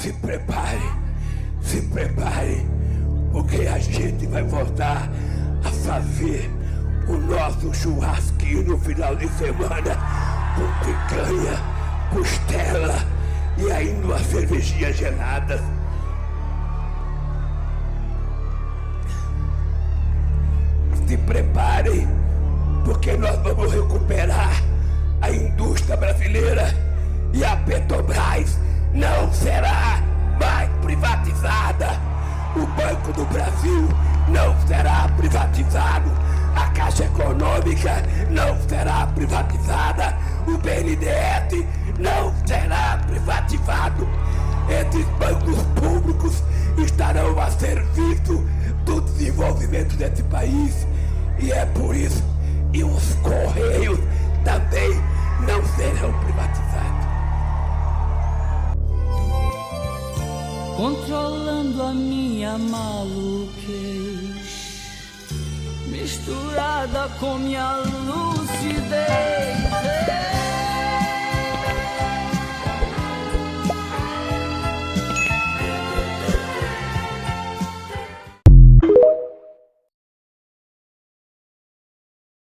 se prepare, porque a gente vai voltar a fazer o nosso churrasquinho no final de semana, com picanha, costela e ainda uma cervejinha gelada. Se preparem, porque nós vamos recuperar a indústria brasileira e a Petrobras não será mais privatizada. O Banco do Brasil não será privatizado. A Caixa Econômica não será privatizada. O BNDES não será privatizado. Esses bancos públicos estarão a serviço do desenvolvimento desse país. E é por isso que os Correios também não serão privatizados. Controlando a minha maluquez, misturada com minha lucidez.